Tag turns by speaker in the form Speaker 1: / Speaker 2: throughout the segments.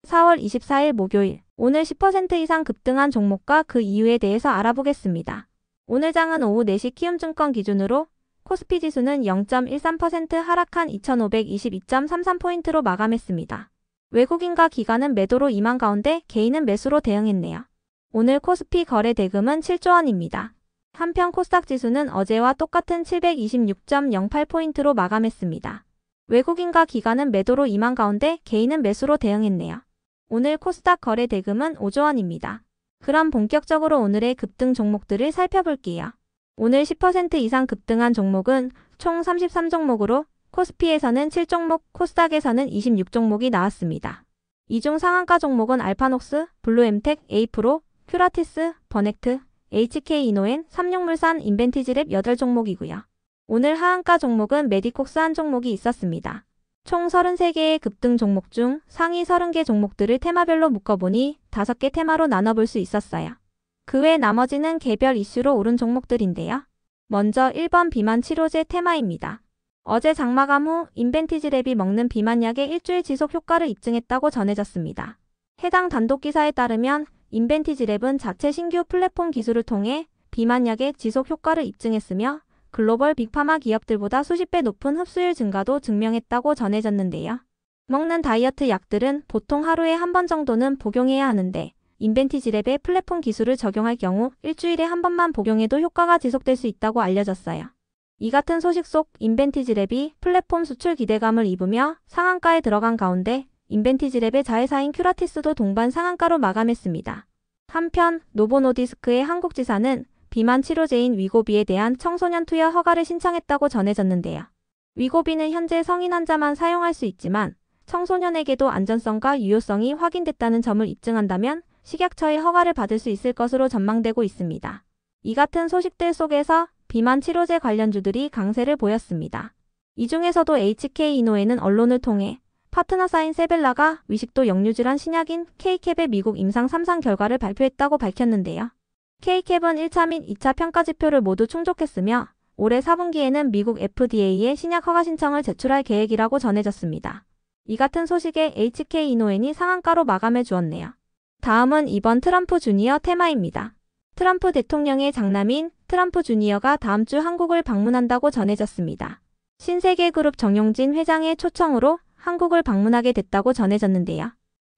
Speaker 1: 4월 24일 목요일, 오늘 10% 이상 급등한 종목과 그 이유에 대해서 알아보겠습니다. 오늘 장은 오후 4시 키움증권 기준으로 코스피 지수는 0.13% 하락한 2522.33포인트로 마감했습니다. 외국인과 기관은 매도로 임한 가운데 개인은 매수로 대응했네요. 오늘 코스피 거래 대금은 7조 원입니다. 한편 코스닥 지수는 어제와 똑같은 726.08포인트로 마감했습니다. 외국인과 기관은 매도로 임한 가운데 개인은 매수로 대응했네요. 오늘 코스닥 거래 대금은 5조 원입니다. 그럼 본격적으로 오늘의 급등 종목들을 살펴볼게요. 오늘 10% 이상 급등한 종목은 총 33종목으로 코스피에서는 7종목, 코스닥에서는 26종목이 나왔습니다. 이 중 상한가 종목은 알파녹스, 블루엠텍, 에이프로, 큐라티스, 버넥트, HK이노엔, 삼육물산, 인벤티지랩 8종목이고요. 오늘 하한가 종목은 메디콕스 한 종목이 있었습니다. 총 33개의 급등 종목 중 상위 30개 종목들을 테마별로 묶어보니 5개 테마로 나눠볼 수 있었어요. 그 외 나머지는 개별 이슈로 오른 종목들인데요. 먼저 1번 비만 치료제 테마입니다. 어제 장마감 후 인벤티지랩이 먹는 비만약의 일주일 지속 효과를 입증했다고 전해졌습니다. 해당 단독 기사에 따르면 인벤티지랩은 자체 신규 플랫폼 기술을 통해 비만약의 지속 효과를 입증했으며 글로벌 빅파마 기업들보다 수십 배 높은 흡수율 증가도 증명했다고 전해졌는데요. 먹는 다이어트 약들은 보통 하루에 한 번 정도는 복용해야 하는데 인벤티지랩의 플랫폼 기술을 적용할 경우 일주일에 한 번만 복용해도 효과가 지속될 수 있다고 알려졌어요. 이 같은 소식 속 인벤티지랩이 플랫폼 수출 기대감을 입으며 상한가에 들어간 가운데 인벤티지랩의 자회사인 큐라티스도 동반 상한가로 마감했습니다. 한편 노보노디스크의 한국지사는 비만 치료제인 위고비에 대한 청소년 투여 허가를 신청했다고 전해졌는데요. 위고비는 현재 성인 환자만 사용할 수 있지만 청소년에게도 안전성과 유효성이 확인됐다는 점을 입증한다면 식약처의 허가를 받을 수 있을 것으로 전망되고 있습니다. 이 같은 소식들 속에서 비만 치료제 관련주들이 강세를 보였습니다. 이 중에서도 HK이노엔은 언론을 통해 파트너사인 세벨라가 위식도 역류질환 신약인 K캡의 미국 임상 3상 결과를 발표했다고 밝혔는데요. K캡은 1차 및 2차 평가지표를 모두 충족했으며 올해 4분기에는 미국 FDA에 신약 허가 신청을 제출할 계획이라고 전해졌습니다. 이 같은 소식에 HK이노엔이 상한가로 마감해 주었네요. 다음은 이번 트럼프 주니어 테마입니다. 트럼프 대통령의 장남인 트럼프 주니어가 다음 주 한국을 방문한다고 전해졌습니다. 신세계그룹 정용진 회장의 초청으로 한국을 방문하게 됐다고 전해졌는데요.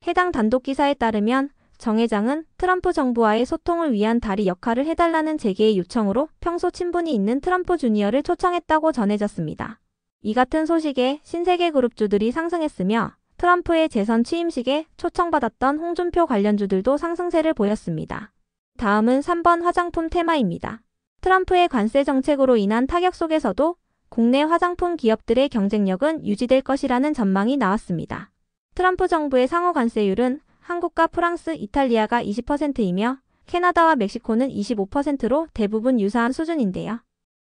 Speaker 1: 해당 단독 기사에 따르면 정 회장은 트럼프 정부와의 소통을 위한 다리 역할을 해달라는 재계의 요청으로 평소 친분이 있는 트럼프 주니어를 초청했다고 전해졌습니다. 이 같은 소식에 신세계그룹주들이 상승했으며 트럼프의 재선 취임식에 초청받았던 홍준표 관련주들도 상승세를 보였습니다. 다음은 3번 화장품 테마입니다. 트럼프의 관세 정책으로 인한 타격 속에서도 국내 화장품 기업들의 경쟁력은 유지될 것이라는 전망이 나왔습니다. 트럼프 정부의 상호 관세율은 한국과 프랑스, 이탈리아가 20%이며 캐나다와 멕시코는 25%로 대부분 유사한 수준인데요.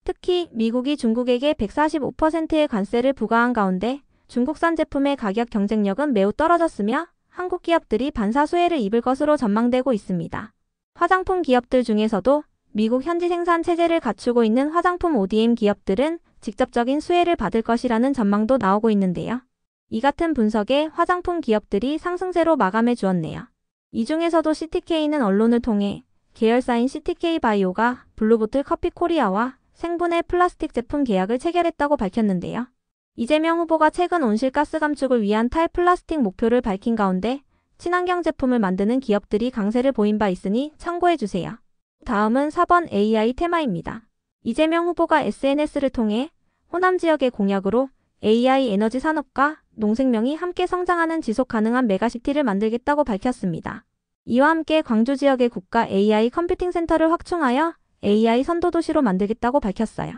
Speaker 1: 특히 미국이 중국에게 145%의 관세를 부과한 가운데 중국산 제품의 가격 경쟁력은 매우 떨어졌으며 한국 기업들이 반사수혜를 입을 것으로 전망되고 있습니다. 화장품 기업들 중에서도 미국 현지 생산 체제를 갖추고 있는 화장품 ODM 기업들은 직접적인 수혜를 받을 것이라는 전망도 나오고 있는데요. 이 같은 분석에 화장품 기업들이 상승세로 마감해 주었네요. 이 중에서도 CTK는 언론을 통해 계열사인 CTK바이오가 블루보틀 커피 코리아와 생분해 플라스틱 제품 계약을 체결했다고 밝혔는데요. 이재명 후보가 최근 온실가스 감축을 위한 탈플라스틱 목표를 밝힌 가운데 친환경 제품을 만드는 기업들이 강세를 보인 바 있으니 참고해주세요. 다음은 4번 AI 테마입니다. 이재명 후보가 SNS를 통해 호남 지역의 공약으로 AI 에너지 산업과 농생명이 함께 성장하는 지속가능한 메가시티를 만들겠다고 밝혔습니다. 이와 함께 광주 지역의 국가 AI 컴퓨팅 센터를 확충하여 AI 선도도시로 만들겠다고 밝혔어요.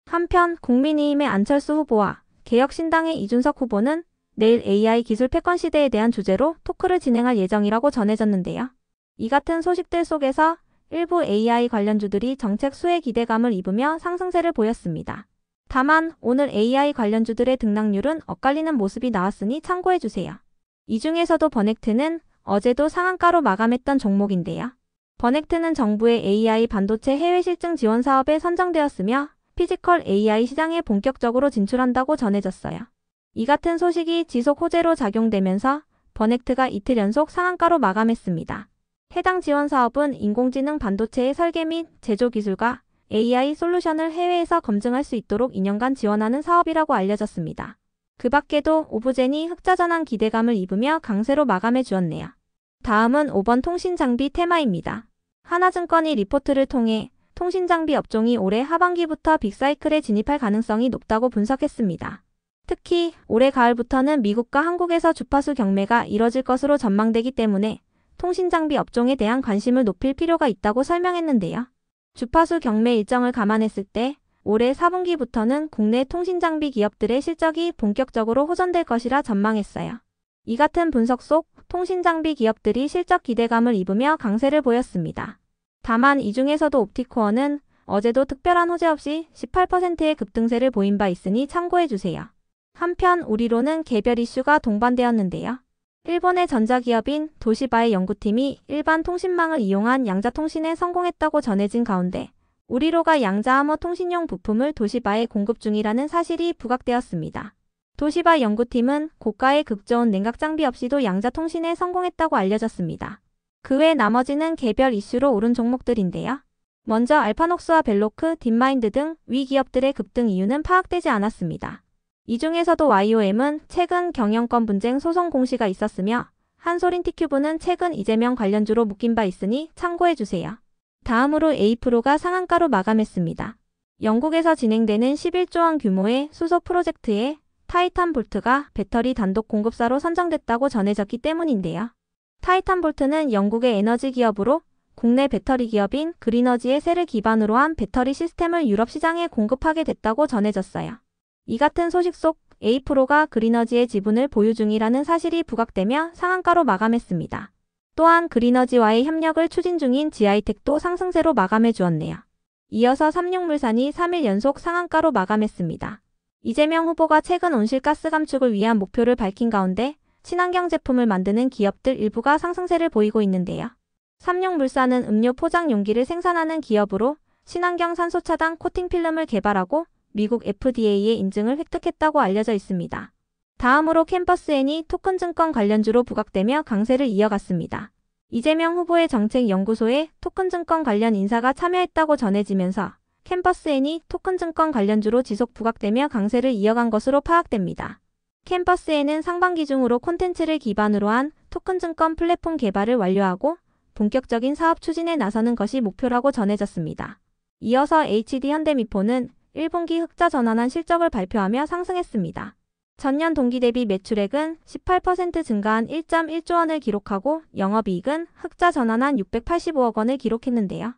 Speaker 1: 한편 국민의힘의 안철수 후보와 개혁신당의 이준석 후보는 내일 AI 기술 패권 시대에 대한 주제로 토크를 진행할 예정이라고 전해졌는데요. 이 같은 소식들 속에서 일부 AI 관련주들이 정책 수혜 기대감을 입으며 상승세를 보였습니다. 다만 오늘 AI 관련주들의 등락률은 엇갈리는 모습이 나왔으니 참고해주세요. 이 중에서도 버넥트는 어제도 상한가로 마감했던 종목인데요. 버넥트는 정부의 AI 반도체 해외 실증 지원 사업에 선정되었으며 피지컬 AI 시장에 본격적으로 진출한다고 전해졌어요. 이 같은 소식이 지속 호재로 작용되면서 버넥트가 이틀 연속 상한가로 마감했습니다. 해당 지원 사업은 인공지능 반도체의 설계 및 제조 기술과 AI 솔루션을 해외에서 검증할 수 있도록 2년간 지원하는 사업이라고 알려졌습니다. 그 밖에도 오브젠이 흑자 전환 기대감을 입으며 강세로 마감해 주었네요. 다음은 5번 통신장비 테마입니다. 하나증권이 리포트를 통해 통신장비 업종이 올해 하반기부터 빅사이클에 진입할 가능성이 높다고 분석했습니다. 특히 올해 가을부터는 미국과 한국에서 주파수 경매가 이뤄질 것으로 전망되기 때문에 통신장비 업종에 대한 관심을 높일 필요가 있다고 설명했는데요. 주파수 경매 일정을 감안했을 때 올해 4분기부터는 국내 통신장비 기업들의 실적이 본격적으로 호전될 것이라 전망했어요. 이 같은 분석 속 통신장비 기업들이 실적 기대감을 입으며 강세를 보였습니다. 다만 이 중에서도 옵티코어는 어제도 특별한 호재 없이 18%의 급등세를 보인 바 있으니 참고해주세요. 한편 우리로는 개별 이슈가 동반되었는데요. 일본의 전자기업인 도시바의 연구팀이 일반 통신망을 이용한 양자통신에 성공했다고 전해진 가운데 우리로가 양자암호 통신용 부품을 도시바에 공급 중이라는 사실이 부각되었습니다. 도시바 연구팀은 고가의 극저온 냉각 장비 없이도 양자통신에 성공했다고 알려졌습니다. 그 외 나머지는 개별 이슈로 오른 종목들인데요. 먼저 알파녹스와 벨로크, 딥마인드 등 위 기업들의 급등 이유는 파악되지 않았습니다. 이 중에서도 YOM은 최근 경영권 분쟁 소송 공시가 있었으며 한솔인티큐브는 최근 이재명 관련주로 묶인 바 있으니 참고해주세요. 다음으로 A프로가 상한가로 마감했습니다. 영국에서 진행되는 11조 원 규모의 수소 프로젝트에 타이탄볼트가 배터리 단독 공급사로 선정됐다고 전해졌기 때문인데요. 타이탄볼트는 영국의 에너지 기업으로 국내 배터리 기업인 그리너지의 셀을 기반으로 한 배터리 시스템을 유럽 시장에 공급하게 됐다고 전해졌어요. 이 같은 소식 속 A프로가 그리너지의 지분을 보유 중이라는 사실이 부각되며 상한가로 마감했습니다. 또한 그리너지와의 협력을 추진 중인 지아이텍도 상승세로 마감해 주었네요. 이어서 삼육물산이 3일 연속 상한가로 마감했습니다. 이재명 후보가 최근 온실가스 감축을 위한 목표를 밝힌 가운데 친환경 제품을 만드는 기업들 일부가 상승세를 보이고 있는데요. 삼육물산은 음료 포장 용기를 생산하는 기업으로 친환경 산소 차단 코팅 필름을 개발하고 미국 FDA의 인증을 획득했다고 알려져 있습니다. 다음으로 캠퍼스N이 토큰증권 관련주로 부각되며 강세를 이어갔습니다. 이재명 후보의 정책연구소에 토큰증권 관련 인사가 참여했다고 전해지면서 캠퍼스N이 토큰증권 관련주로 지속 부각되며 강세를 이어간 것으로 파악됩니다. 캠퍼스N은 상반기 중으로 콘텐츠를 기반으로 한 토큰증권 플랫폼 개발을 완료하고 본격적인 사업 추진에 나서는 것이 목표라고 전해졌습니다. 이어서 HD현대미포는 1분기 흑자 전환한 실적을 발표하며 상승했습니다. 전년 동기 대비 매출액은 18% 증가한 1.1조 원을 기록하고 영업이익은 흑자 전환한 685억 원을 기록했는데요.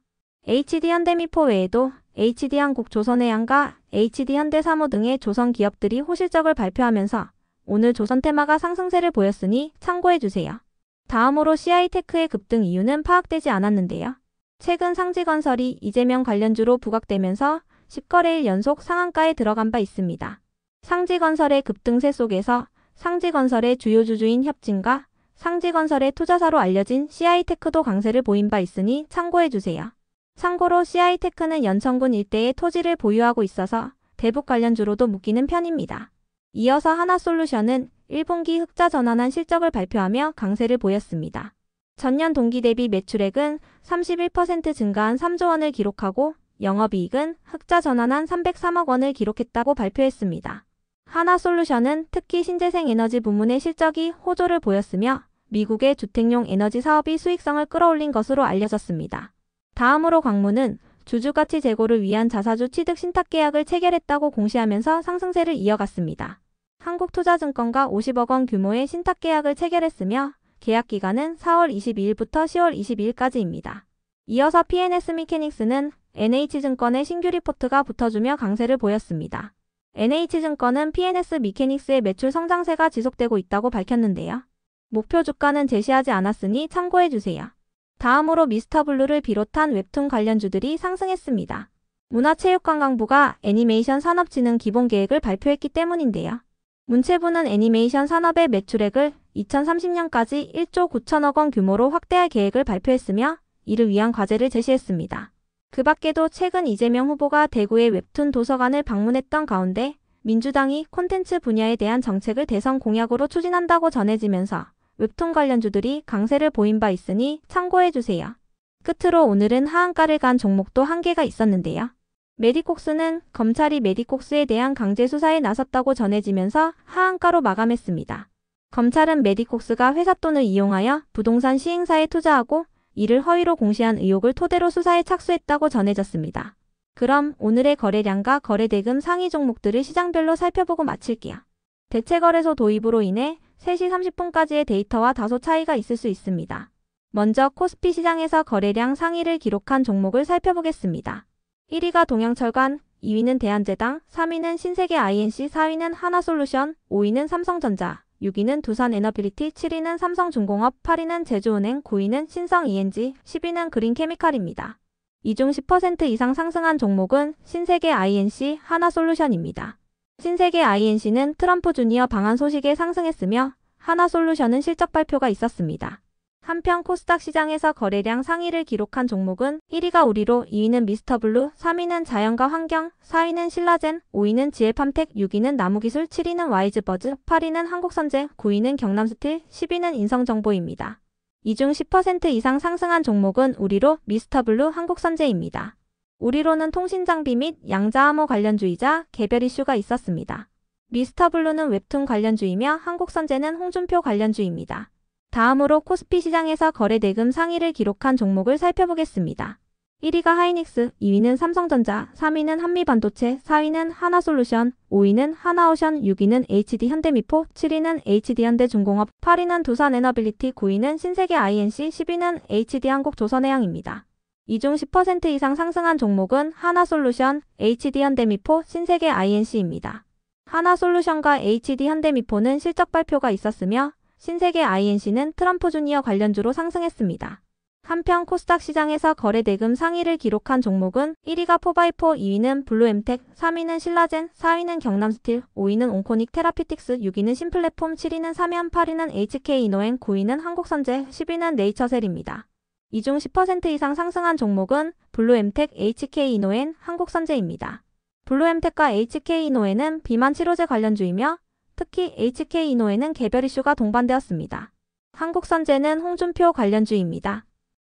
Speaker 1: HD현대미포 외에도 HD한국 조선해양과 HD현대사모 등의 조선 기업들이 호실적을 발표하면서 오늘 조선테마가 상승세를 보였으니 참고해주세요. 다음으로 CI테크의 급등 이유는 파악되지 않았는데요. 최근 상지건설이 이재명 관련주로 부각되면서 10거래일 연속 상한가에 들어간 바 있습니다. 상지건설의 급등세 속에서 상지건설의 주요 주주인 협진과 상지건설의 투자사로 알려진 CI테크도 강세를 보인 바 있으니 참고해주세요. 참고로 CI테크는 연천군 일대에 토지를 보유하고 있어서 대북 관련주로도 묶이는 편입니다. 이어서 하나솔루션은 1분기 흑자 전환한 실적을 발표하며 강세를 보였습니다. 전년 동기 대비 매출액은 31% 증가한 3조 원을 기록하고 영업이익은 흑자 전환한 303억 원을 기록했다고 발표했습니다. 하나솔루션은 특히 신재생 에너지 부문의 실적이 호조를 보였으며 미국의 주택용 에너지 사업이 수익성을 끌어올린 것으로 알려졌습니다. 다음으로 광무는 주주가치 제고를 위한 자사주 취득 신탁 계약을 체결했다고 공시하면서 상승세를 이어갔습니다. 한국투자증권과 50억 원 규모의 신탁 계약을 체결했으며 계약 기간은 4월 22일부터 10월 22일까지입니다. 이어서 PNS 미케닉스는 NH증권의 신규 리포트가 붙어주며 강세를 보였습니다. NH증권은 PNS 미케닉스의 매출 성장세가 지속되고 있다고 밝혔는데요. 목표 주가는 제시하지 않았으니 참고해주세요. 다음으로 미스터블루를 비롯한 웹툰 관련주들이 상승했습니다. 문화체육관광부가 애니메이션 산업진흥 기본계획을 발표했기 때문인데요. 문체부는 애니메이션 산업의 매출액을 2030년까지 1조 9천억 원 규모로 확대할 계획을 발표했으며 이를 위한 과제를 제시했습니다. 그 밖에도 최근 이재명 후보가 대구의 웹툰 도서관을 방문했던 가운데 민주당이 콘텐츠 분야에 대한 정책을 대선 공약으로 추진한다고 전해지면서 웹툰 관련주들이 강세를 보인 바 있으니 참고해주세요. 끝으로 오늘은 하한가를 간 종목도 한 개가 있었는데요. 메디콕스는 검찰이 메디콕스에 대한 강제 수사에 나섰다고 전해지면서 하한가로 마감했습니다. 검찰은 메디콕스가 회사 돈을 이용하여 부동산 시행사에 투자하고 이를 허위로 공시한 의혹을 토대로 수사에 착수했다고 전해졌습니다. 그럼 오늘의 거래량과 거래대금 상위 종목들을 시장별로 살펴보고 마칠게요. 대체거래소 도입으로 인해 3시 30분까지의 데이터와 다소 차이가 있을 수 있습니다. 먼저 코스피 시장에서 거래량 상위를 기록한 종목을 살펴보겠습니다. 1위가 동양철관, 2위는 대한제당, 3위는 신세계 INC, 4위는 하나솔루션, 5위는 삼성전자, 6위는 두산에너빌리티, 7위는 삼성중공업, 8위는 제주은행, 9위는 신성ENG, 10위는 그린케미칼입니다. 이 중 10% 이상 상승한 종목은 신세계 INC, 하나솔루션입니다. 신세계 INC는 트럼프 주니어 방한 소식에 상승했으며 하나솔루션은 실적 발표가 있었습니다. 한편 코스닥 시장에서 거래량 상위를 기록한 종목은 1위가 우리로, 2위는 미스터블루, 3위는 자연과 환경, 4위는 신라젠, 5위는 지엘팜텍, 6위는 나무기술, 7위는 와이즈버즈, 8위는 한국선제, 9위는 경남스틸, 10위는 인성정보입니다. 이 중 10% 이상 상승한 종목은 우리로, 미스터블루, 한국선제입니다. 우리로는 통신장비 및 양자암호 관련주이자 개별 이슈가 있었습니다. 미스터블루는 웹툰 관련주이며 한국선제는 홍준표 관련주입니다. 다음으로 코스피 시장에서 거래대금 상위를 기록한 종목을 살펴보겠습니다. 1위가 하이닉스, 2위는 삼성전자, 3위는 한미반도체, 4위는 하나솔루션, 5위는 하나오션, 6위는 HD현대미포, 7위는 HD현대중공업, 8위는 두산에너빌리티, 9위는 신세계 INC, 10위는 HD한국조선해양입니다. 이 중 10% 이상 상승한 종목은 하나솔루션, HD현대미포, 신세계 INC입니다. 하나솔루션과 HD현대미포는 실적 발표가 있었으며 신세계 INC는 트럼프 주니어 관련주로 상승했습니다. 한편 코스닥 시장에서 거래대금 상위를 기록한 종목은 1위가 포바이포, 2위는 블루엠텍, 3위는 신라젠, 4위는 경남스틸, 5위는 온코닉 테라피틱스, 6위는 신플랫폼, 7위는 삼연, 8위는 HK이노엔, 9위는 한국선제, 10위는 네이처셀입니다. 이 중 10% 이상 상승한 종목은 블루엠텍, HK이노엔, 한국선제입니다. 블루엠텍과 HK이노엔은 비만 치료제 관련주이며 특히 HK이노엔은 개별 이슈가 동반되었습니다. 한국선제는 홍준표 관련주입니다.